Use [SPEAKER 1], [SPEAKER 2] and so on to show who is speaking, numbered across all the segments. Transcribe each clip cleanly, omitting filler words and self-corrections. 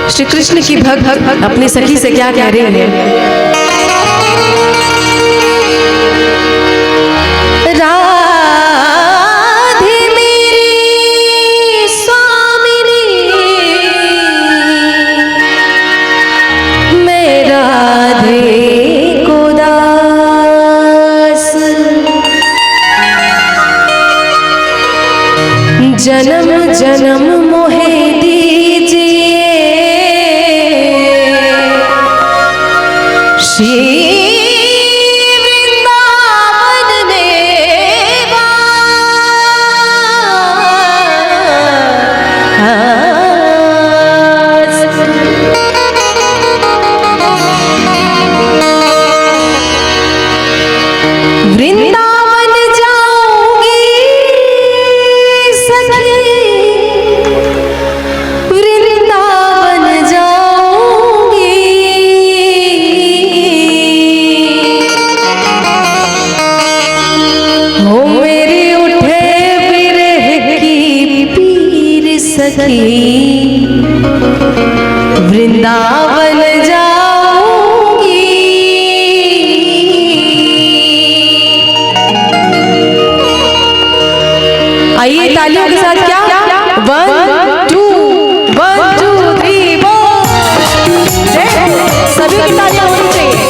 [SPEAKER 1] श्री कृष्ण की भक्त अपनी सखी से क्या कह रही है? राधे मेरी स्वामिनी, मैं राधे को दास, जन्म जन्म मोहे श्री वृंदावन में वास। वृंदावन जाऊंगी सखी, वृंदावन जाऊंगी, हो मेरी उठे बिरह की पीर सखी, वृंदावन जाऊंगी। आइए तालियों के साथ क्या 1 2 1 2 3 सभी की तालियां होनी चाहिए।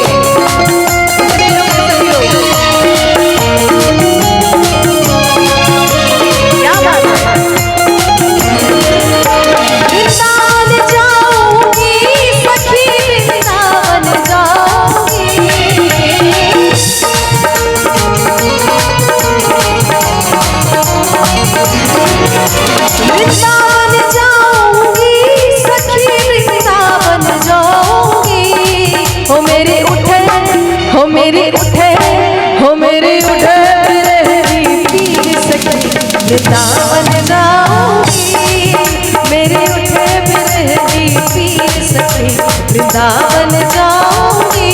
[SPEAKER 1] वृंदावन जाऊंगी, मेरे उठे बिरही पीर सखी, वृंदावन जाऊंगी।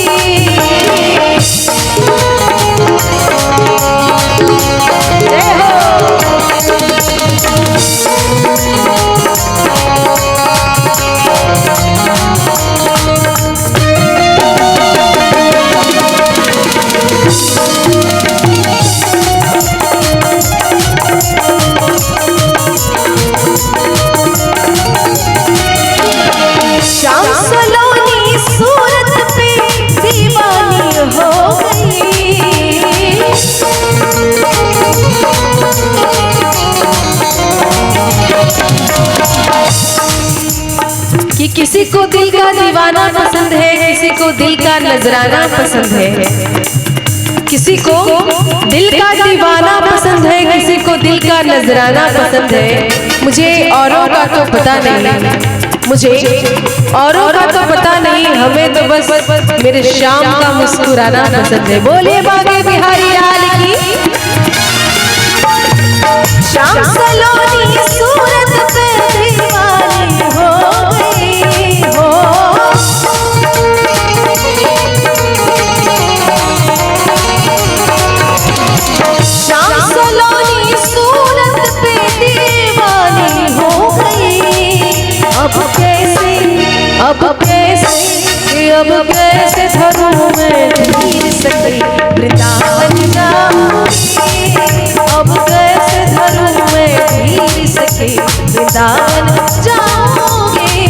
[SPEAKER 1] जय हो। कि किसी को दिल का दीवाना पसंद है, किसी को दिल का नजराना पसंद है, किसी को दिल का दीवाना पसंद है, किसी को दिल का नजराना पसंद है। मुझे औरों का तो पता नहीं, मुझे औरों का तो पता नहीं, हमें तो बस मेरे श्याम का मुस्कुराना पसंद है। बोलिए बागे बिहारी लाल की। श्याम सलोनी सूरत पे दीवानी हो गई हो, श्याम सलोनी सूरत पे दीवानी हो गई। अब कैसे धरूं मैं धीर सखी, वृंदावन जाऊंगी। अब कैसे धरूं मैं धीर सखी, वृंदावन जाऊंगी।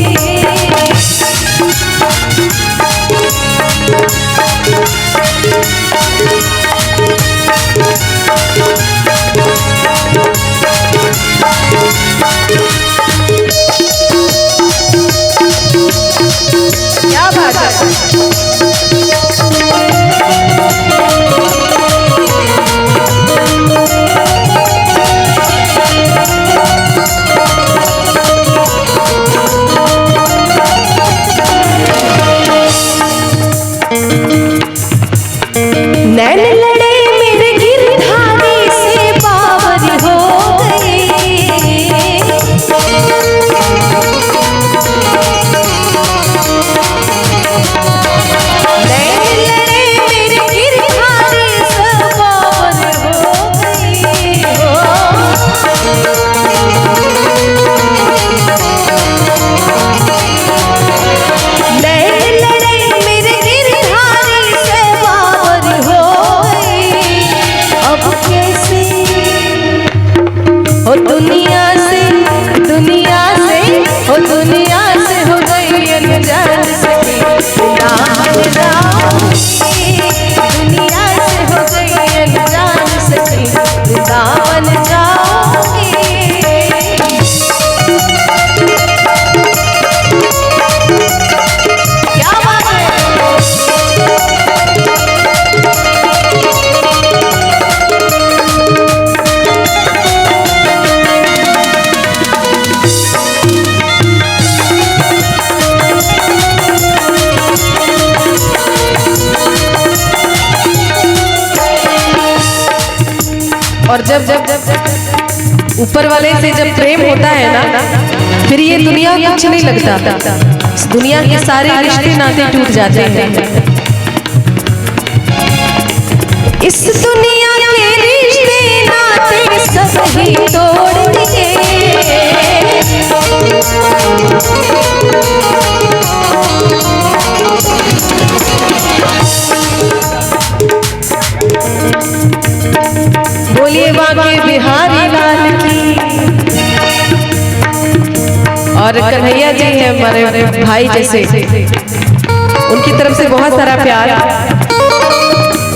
[SPEAKER 1] क्या बात है। और जब ऊपर वाले से जब प्रेम होता है ना, फिर ये दुनिया कुछ नहीं लगता, इस दुनिया के सारे रिश्ते नाते टूट जाते हैं। इस दुनिया के रिश्ते नाते सब ही तोड़ दिए, बोलिए बांके बिहारी लाल की। और कन्हैया जी हैं हमारे भाई जैसे, उनकी तरफ से बहुत सारा प्यार।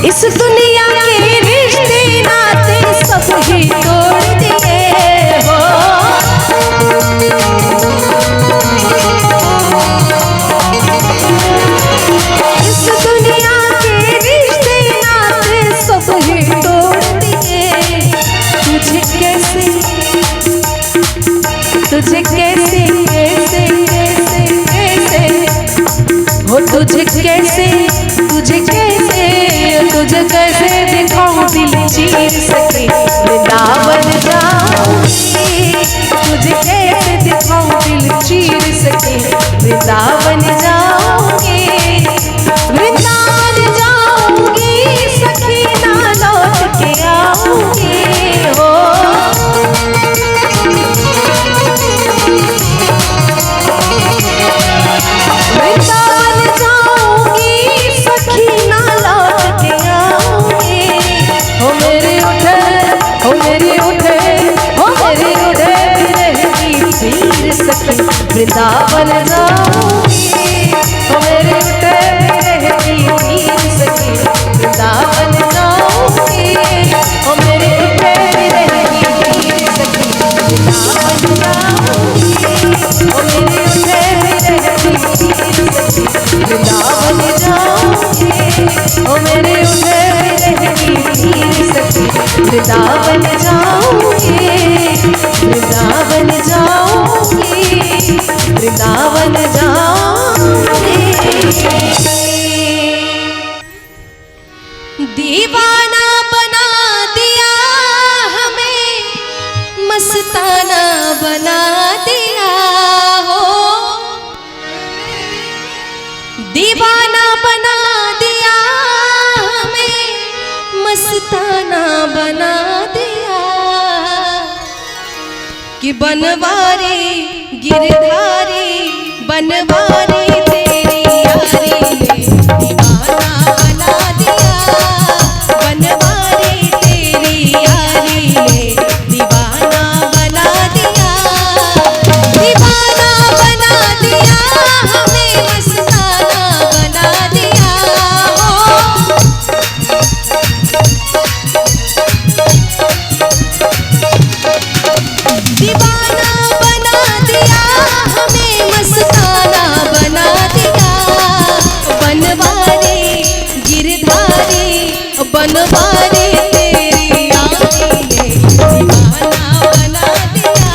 [SPEAKER 1] इस दुनिया के रिश्ते नाते सब ही तोड़ दिए हो, इस दुनिया के रिश्ते नाते सब ही तोड़ दिए। तुझे कैसे कैसे कैसे कैसे हो, तुझे कैसे तुझे कैसे दिखाऊं दिल चीर सके, वृंदावन जाऊंगी। तुझे कैसे दिखाऊं दिल चीर सके, वृंदावन जाऊंगी। वृंदावन जाऊंगी सखी ना लौट के आऊंगी हो। वृंदावन जाऊंगी सखी ना लौट के आऊंगी। हो मेरे उठे हो मेरी उठे हो मेरी उठे रहती पीर सखी, वृंदावन जाऊंगी। हो मेरे उठे रहती पीर सखी, वृंदावन जाऊंगी। हो मेरे उठे रहती पीर सखी, वृंदावन जाऊंगी। हो मेरे उठे रहती पीर सखी, वृंदावन जाऊंगी। हो मेरे उठे रहती पीर सखी, वृंदावन जाऊंगी। वृंदावन जाऊंगी, वृंदावन जाऊंगी। दीवाना बना दिया हमें, मस्ताना बना दिया हो। दीवाना बना दिया हमें, मस्ताना बना दिया। कि बनवारी गिरधारी बनवारी तेरी यारी ने दीवाना बना दिया। बनवारी तेरी यारी ने दीवाना बना दिया। दीवाना बना दिया हमें, मस्ताना बना दिया हो। दीवाना बना दिया हमें, मस्ताना बना दिया। बनवारी गिरधारी बनवारी तेरी यारी ने दीवाना बना दिया।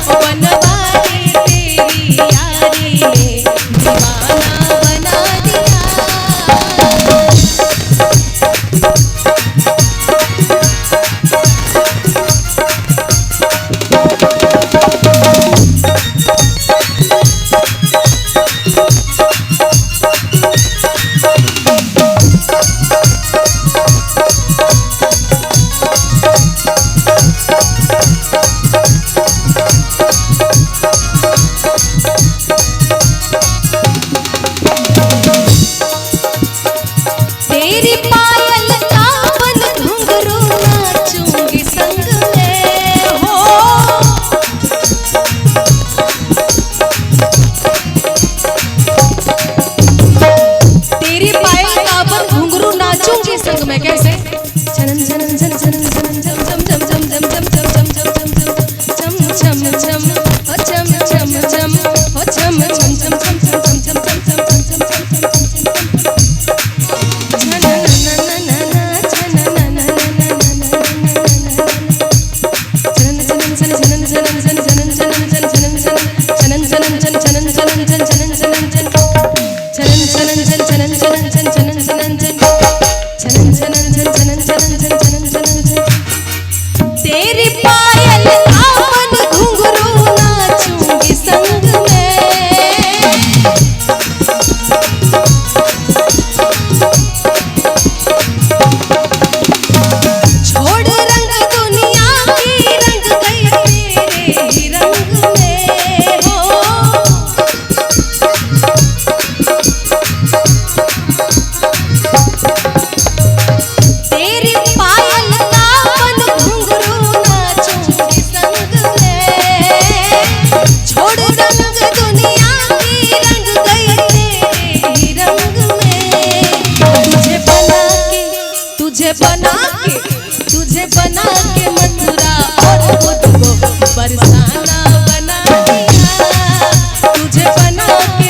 [SPEAKER 1] बनवारी तेरी यारी ने दीवाना बना दिया।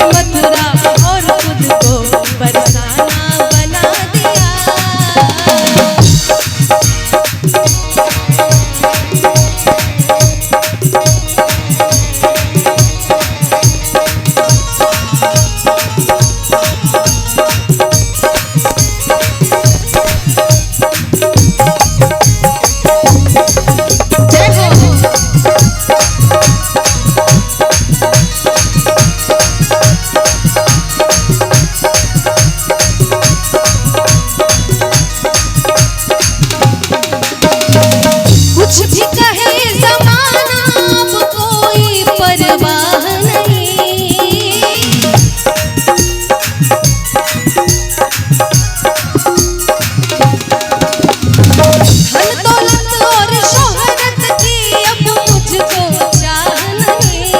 [SPEAKER 1] मथुरा और खुद को बरसाना बना दिया। कुछ भी कहे ज़माना अब कोई परवाह नहीं। धन दौलत और शोहरत की अब मुझको चाह नहीं।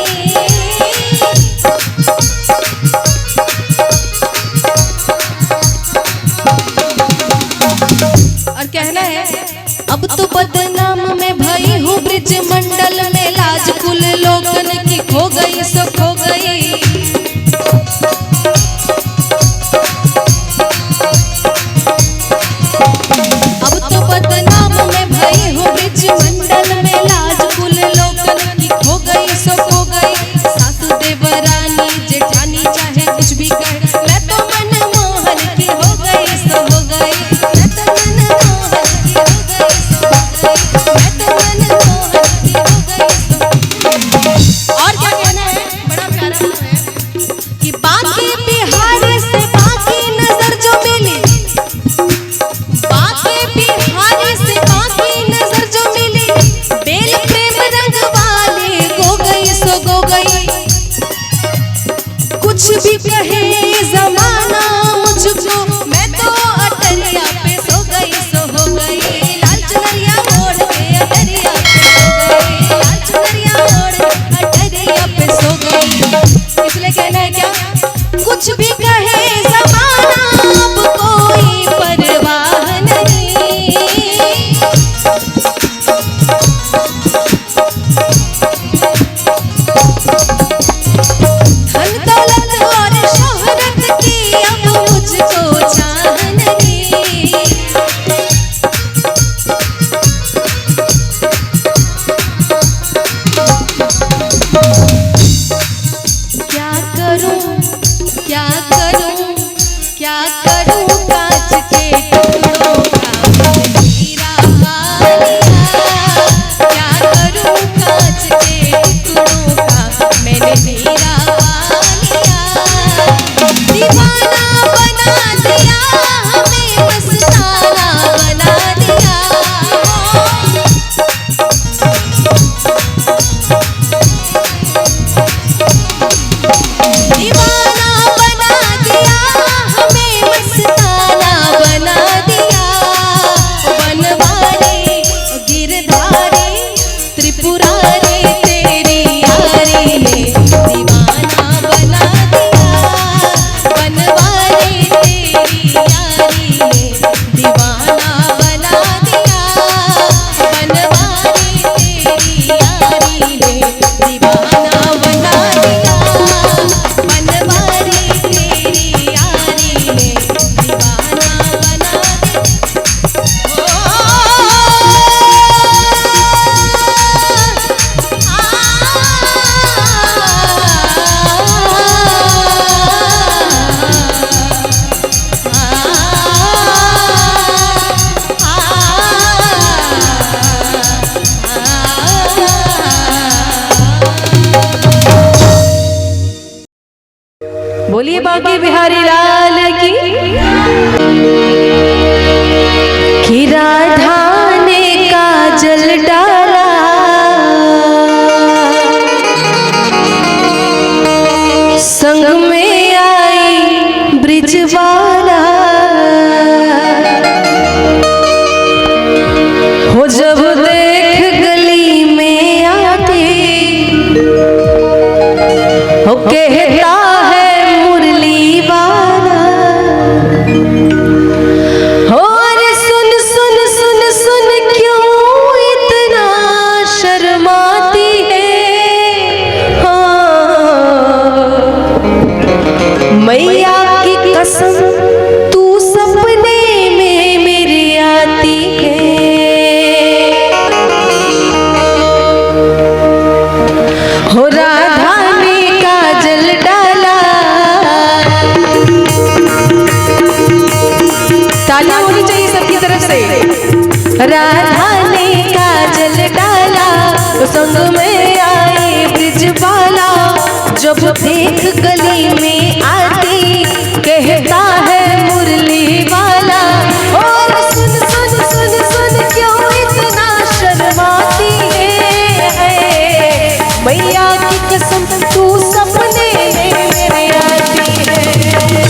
[SPEAKER 1] और कहना है अब तो बदनाम में भई हूँ ब्रिज मंडल में, लाज कुल लोगन की खो गई सो खो गई। अब तो बदनाम में भई हूँ ब्रिज मंडल में, लाज कुल लोगन की खो गई सो खो गई। सासू देवरानी जेठानी चाहे कुछ भी कहे, मैं तो मनमोहन की हो गई सो हो गई। मैं तो मनमोहन की हो गई सो हो गई। मैं तो मनमोहन की हो गई सो। और क्या कहना है, बड़ा प्यारा है कि बाकी बिहारी से बाकी नजर जो मिली, बाकी बिहारी से बाकी नजर जो मिली, बेल प्रेम रंग वाली गो गई सो गो गई। कुछ भी कहे ज़माना मुझको, मैं तो अटरिया पे सो गई सो हो गई। लाल चुनरिया ओढ़ के अटरिया पे सो गई। लाल चुनरिया ओढ़ के अटरिया पे सो गई। इसलिए कहना है क्या, कुछ भी कहे ज़माना अब कोई परवाह नहीं। धन दौलत और शोहरत की अब मुझको चाह नहीं। क्या करूं क्या करूं क्या करूं, कांच के टुकड़ों का मैंने हीरा पा लिया। क्या करूं कांच के टुकड़ों का मैंने हीरा पा लिया। दीवाना बना दिया हमें, मस्ताना बना दिया। दीवाना बना दिया हमें, मस्ताना बना दिया। बनवारी गिरधारी त्रिपुरारी तेरी यारी ने दीवाना बना दिया। बनवारी तेरी यारी ने दीवाना बना दिया। बनवारी तेरी यारी ने दीवाना बना दिया। बनवारी तेरी यारी ने दीवाना बना दिया। बोलिए बांके बिहारी लाल की। कि राधा ने काजल डाला, संग में आई ब्रिजवाला। हो जब देख गली में आके, हो कहता है मुरली वाला। हो अरे सुन सुन सुन सुन क्यों इतना शर्माती है। हाँ राधा ने काजल डाला, संग में आए ब्रिजबाला। जब देख गली में आती, कहता है मुरली वाला। और सुन सुन सुन सुन क्यों इतना शर्माती है, मैया की कसम तू सपने में मेरे आती है।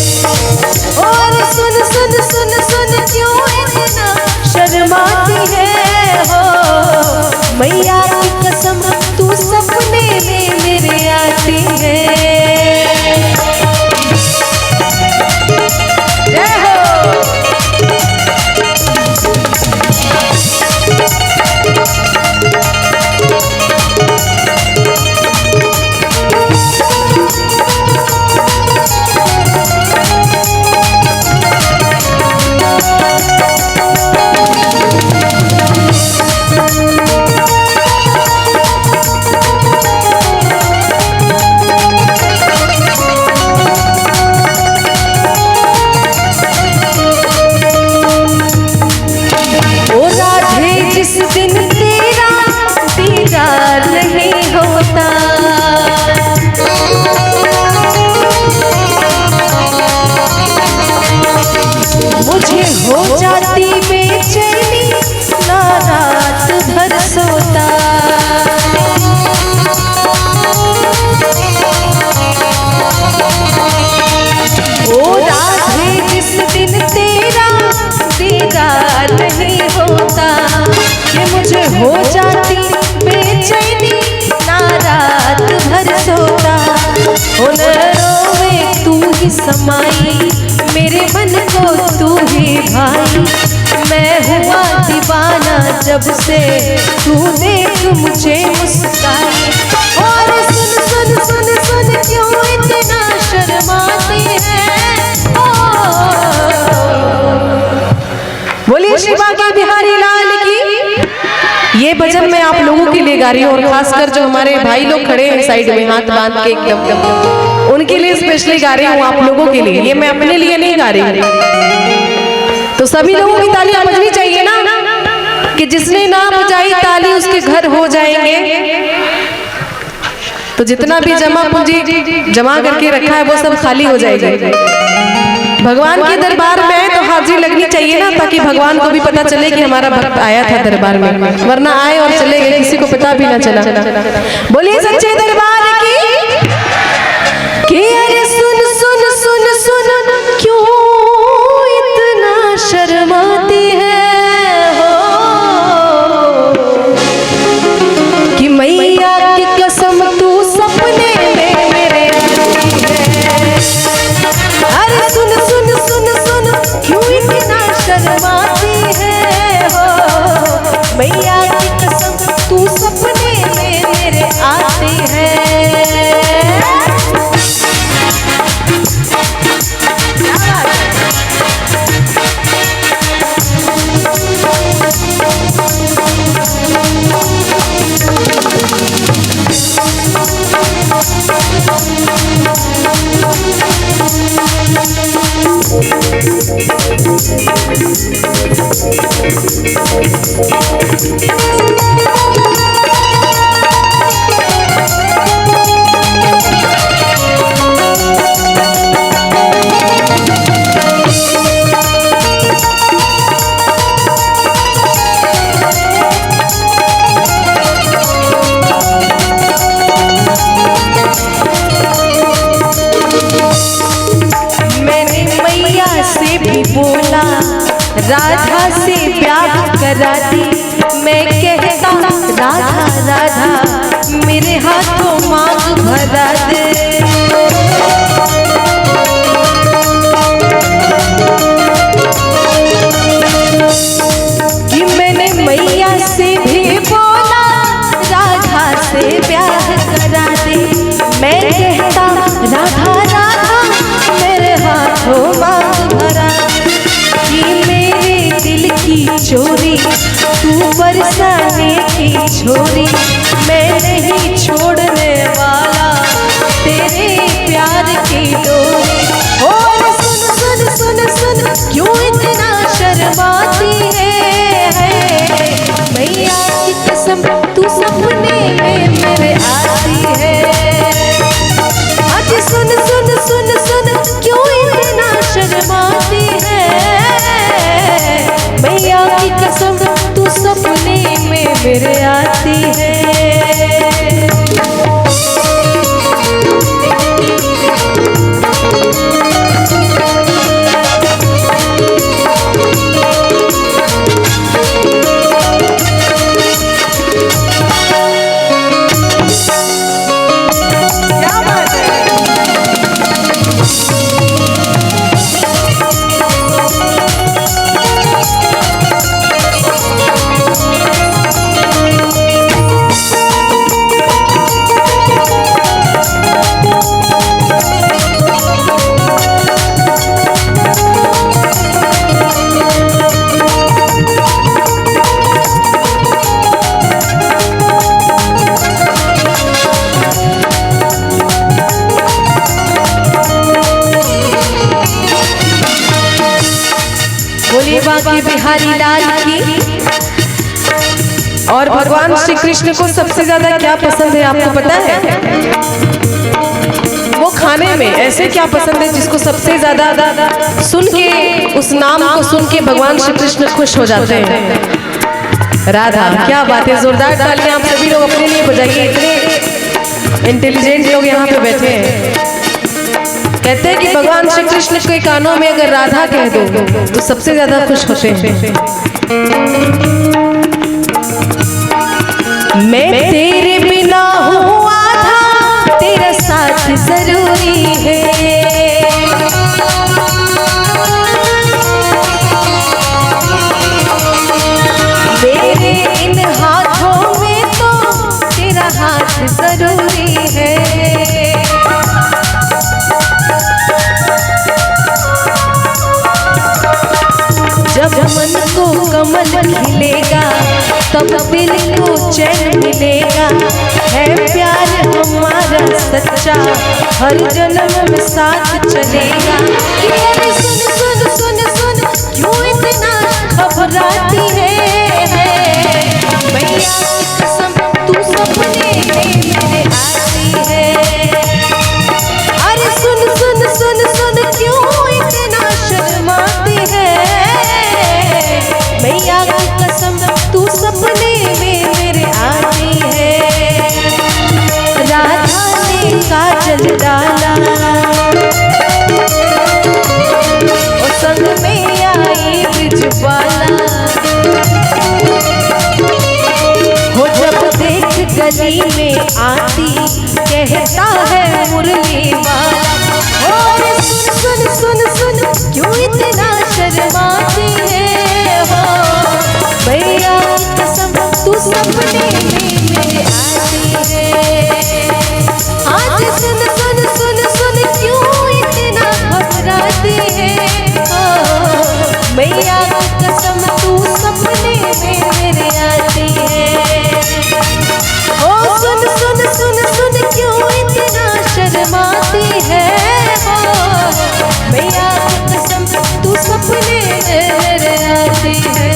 [SPEAKER 1] और सुन सुन सुन सुन क्यों इतना शर्माती है हो, मैया की कसम तू सपने में मेरे आती है। जय हो। जिस दिन तेरा दीदार नहीं होता, मुझे हो जाती बेचैनी, ना रात भर सोता। ओ राधे जिस दिन तेरा दीदार नहीं होता, कि मुझे हो जाती बेचैनी, ना रात भर सोता। हो न रोवे तू ही समाई, मेरे मन को तू ही भाई। मैं हुआ दीवाना जब से तू देख मुझे मुस्काई। और सुन सुन सुन सुन क्यों इतना शर्माती है, बोलिए श्री बांके बिहारी लाल की। ये भजन मैं आप लोगों के लिए गा रही हूँ, और खासकर जो हमारे भाई लोग खड़े हैं साइड में हाथ बांध के एकदम, उनके लिए स्पेशली गा रही हूँ, आप लोगों के लिए। ये मैं अपने लिए नहीं गा रही हूँ। तो सभी लोगों की तालियां बजनी चाहिए ना, कि जिसने ना बजाई ताली उसके घर हो जाएंगे। तो जितना भी जमा पूंजी जमा करके रखा है वो सब खाली हो जाएगा। भगवान के दरबार में आए तो हाजिरी लगनी चाहिए ना, ताकि भगवान को भी पता चले कि हमारा भक्त आया था दरबार में, वरना आए और चले गए, किसी को पता भी ना चला। बोलिए सच्चे दरबार की। कि अरे सुन सुन सुन सुन क्यों इतना शर्माती है हो, कि मैया की कसम तू सपने में मेरे आती है। अरे सुन सुन सुन सुन क्यों इतना शर्माती है हो, मैया की कसम तू सपने में मेरे आती है। बोला राधा से प्यार करा दी, मैं कहता राधा राधा मेरे हाथों मांग भरा दे। कि मैंने मैया से भी बोला राधा से प्यार करा दे, मैं कहता राधा राधा मेरे हाथों मांग भरा। कि मेरे दिल की चोरी तू बरसाने की छोरी, मैं नहीं छोड़ने वाला तेरे प्यार की डोरी। और सुन सुन सुन सुन क्यों इतना शर्माती है बांके बिहारी लाल की। और भगवान श्री कृष्ण को सबसे ज्यादा क्या पसंद है आपको पता है? वो खाने में ऐसे क्या पसंद है जिसको सबसे ज्यादा सुन के, उस नाम को सुन के भगवान श्री कृष्ण खुश हो जाते हैं? राधा। क्या बात है, जोरदार तालियां आप सभी लोग अपने लिए बजाइए। इतने इंटेलिजेंट लोग यहाँ पे बैठे हैं। कहते हैं कि भगवान श्री कृष्ण के कानों में अगर राधा कह दो तो सबसे ज्यादा खुश होते हैं। मैं तेरे बिना हूँ आधा, तेरा साथ जरूरी है। मेरे इन हाथों में तो तेरा हाथ जरूरी है। जब मन को कमल खिलेगा तब दिल को चैन मिलेगा। है प्यार हमारा सच्चा, हर जन्म में साथ चलेगा। अरे सुन सुन सुन सुन क्यों इतना घबराती है? मैया की कसम तू सपने में मेरे आती है। अरे सुन सुन सुन सुन क्यों इतना शर्माती है? मैया की कसम तू सपने में मेरे आती है। राधा ने काजल डाला और संग में आई ब्रिजबाला। हो जब देख गली में आती कहता है मुरली वाला। और सुन सुन सुन सुन क्यों इतना शर्माती है? मैया की कसम तू सपने में मेरे आती है। आज सुन सुन सुन सुन क्यों इतना घबराती है? मैया की कसम तू सपने में मेरे आती है। ओ सुन सुन सुन सुन क्यों इतना शर्माती है? मैया की कसम तू सपने में मेरे आती है।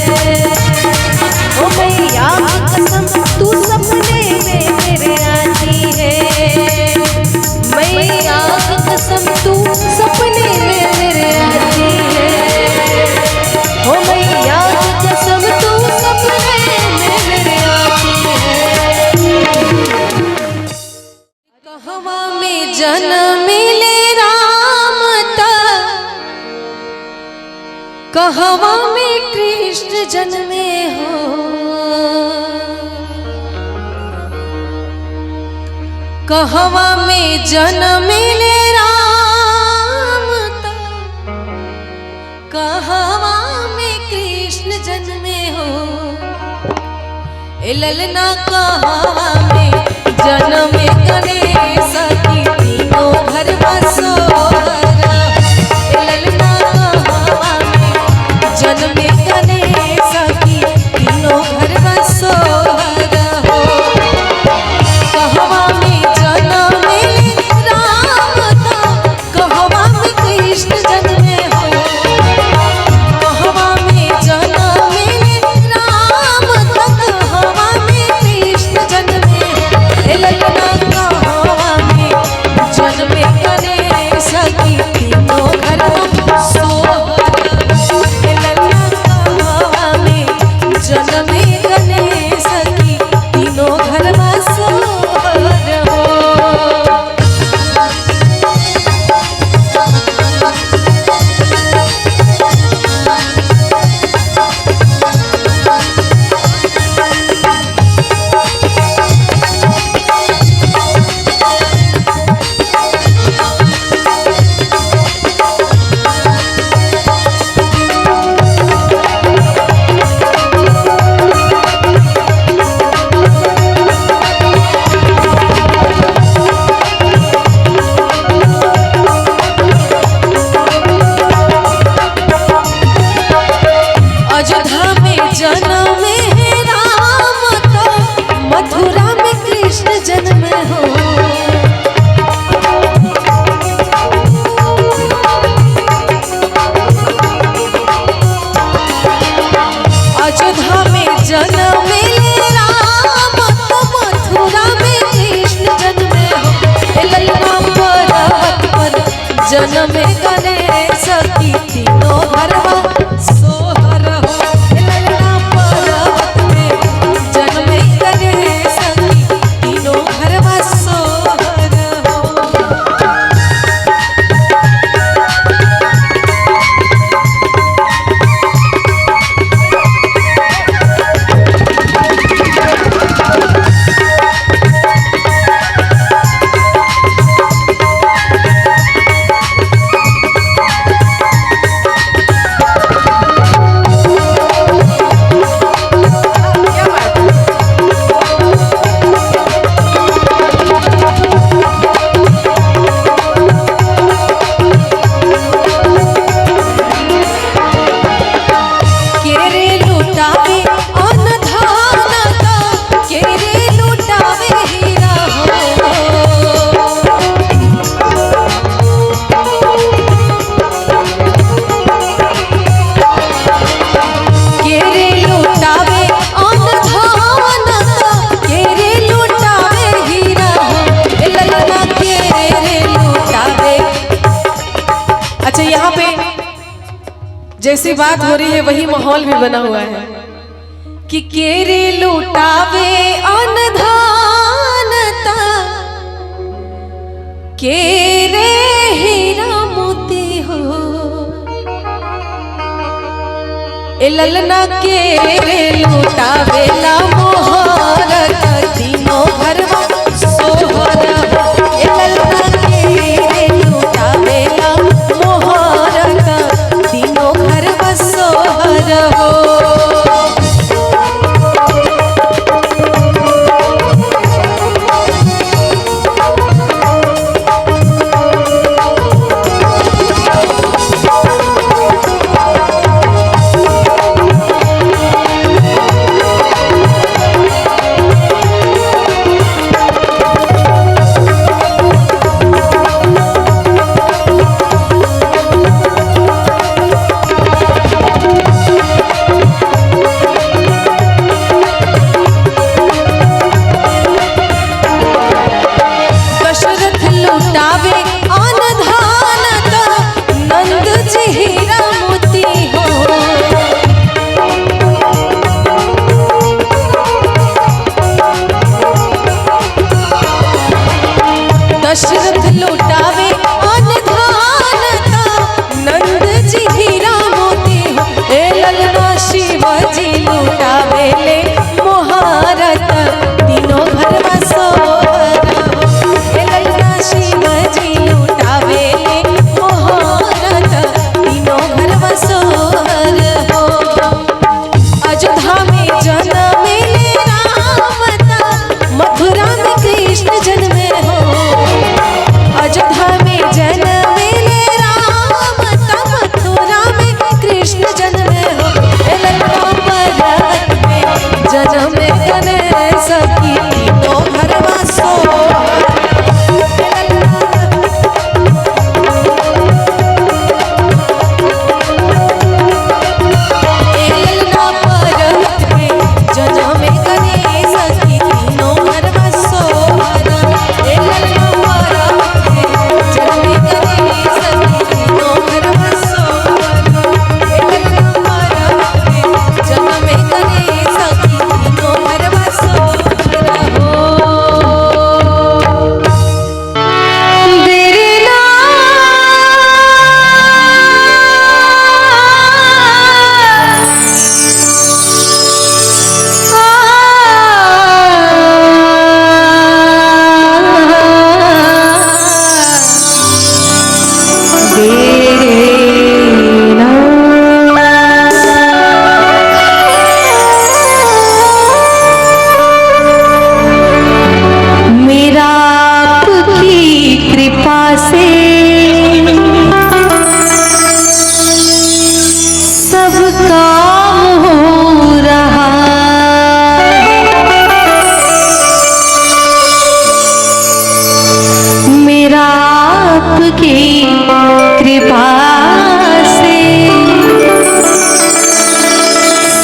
[SPEAKER 1] ओ मैया की कसम तू सपने में मेरे आती है। मैया की कसम तू सपने में मेरे आती है। ओ मैया की कसम तू सपने में मेरे आती है। कहवा में जन्म मिले राम तक, कहवा में कृष्ण जन्मे हो। कहवा में जन्म मिले राम तक, कहवा में कृष्ण जन्मे हो। ए ललना कहवा में जन्म गणेश की तीनों घर बसोहरा। ए ललना कहवा में जन्म गणेश की तीनों घर बसोहरा हो। कहवा में जन्म मिले राम तक, कहवा में कृष्ण जन्मे हो। कहवा में जन्म मिले राम तक, कहवा में कृष्ण जन्मे हो। ललना कहवा जन्म गणेश की तीनों घरवा सोहर हो। ललना पर्वत में जन्म गणेश की तीनों घरवा सोहर हो। अच्छा, यहाँ पे जैसी बात हो रही है वही माहौल भी बना हुआ है कि केरे लुटावे अनधानता, केरे हीरा मोती हो। ए ललना केरे लुटावे ला मोहरत तीनों घरवा सोहर हो। ए ललना केरे लुटावे ला मोहरत तीनों घरवा सोहर हो। दशरथ लुटावे अनधानता, नंद जी हीरा मोती हो। ए ललना शिवजी लुटावे ले मोहरत तीनों घरवा सोहर हो। ए ललना शिवजी लुटावे ले मोहरत तीनों घरवा सोहर हो। अयोध्या में जन्मे ले रामता, मथुरा में कृष्ण जन्मे हो। अयोध्या में जन्मे ले राम ता, मथुरा में कृष्ण जन्मे हो। ललना पर्वत में जन्मे गणेश की तीनों घरवा सोहर। ललना पर्वत में जन्मे गणेश की तीनों घरवा सोहर। ललना पर्वत में जन्मे गणेश की तीनों घरवा सोहर। ललना पर्वत में जन्मे गणेश की तीनों घरवा सोहर हो। तेरे मेरा आपकी कृपा से सब काम हो रहा। मेरा आपकी कृपा से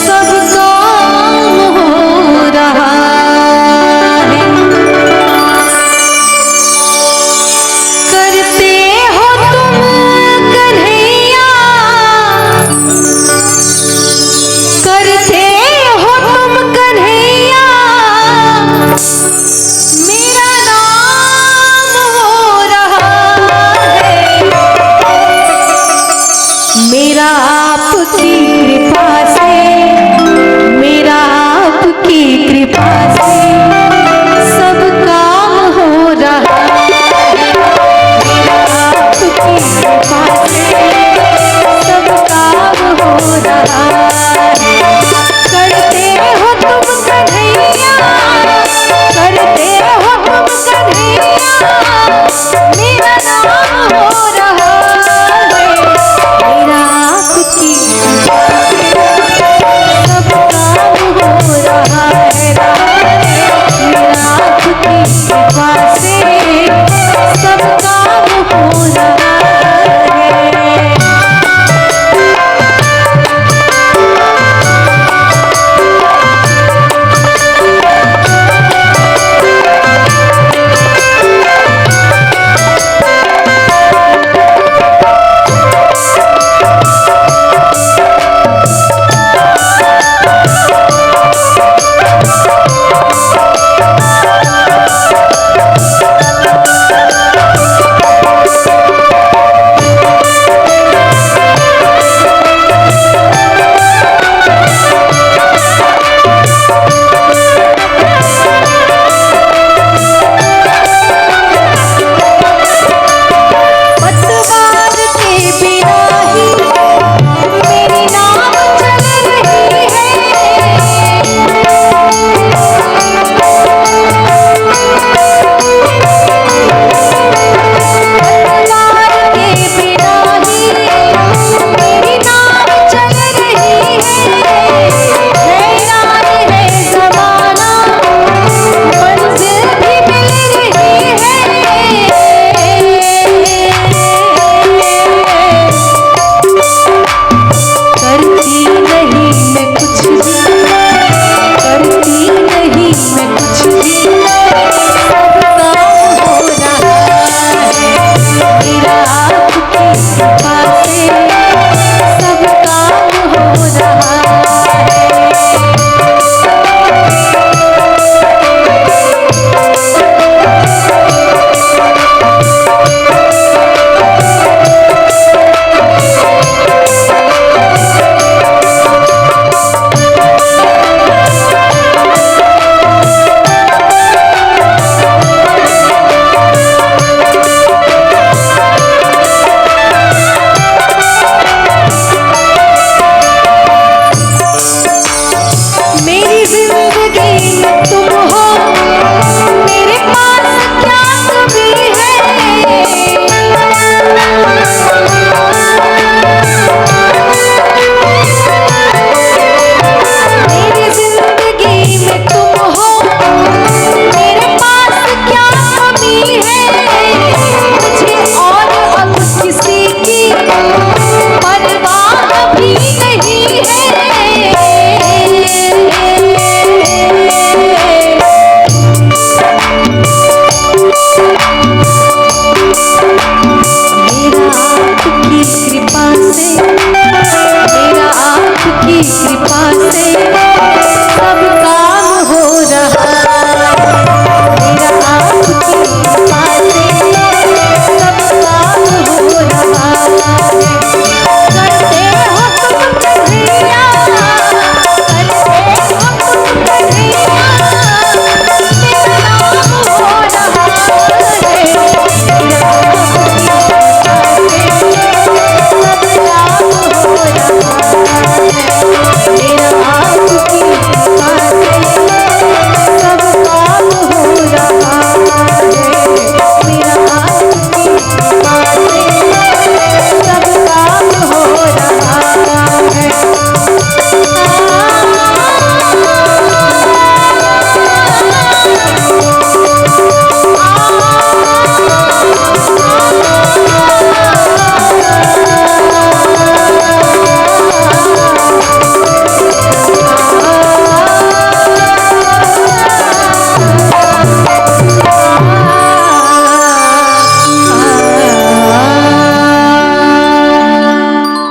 [SPEAKER 1] सब काम हो रहा है। करते हो तुम आपकी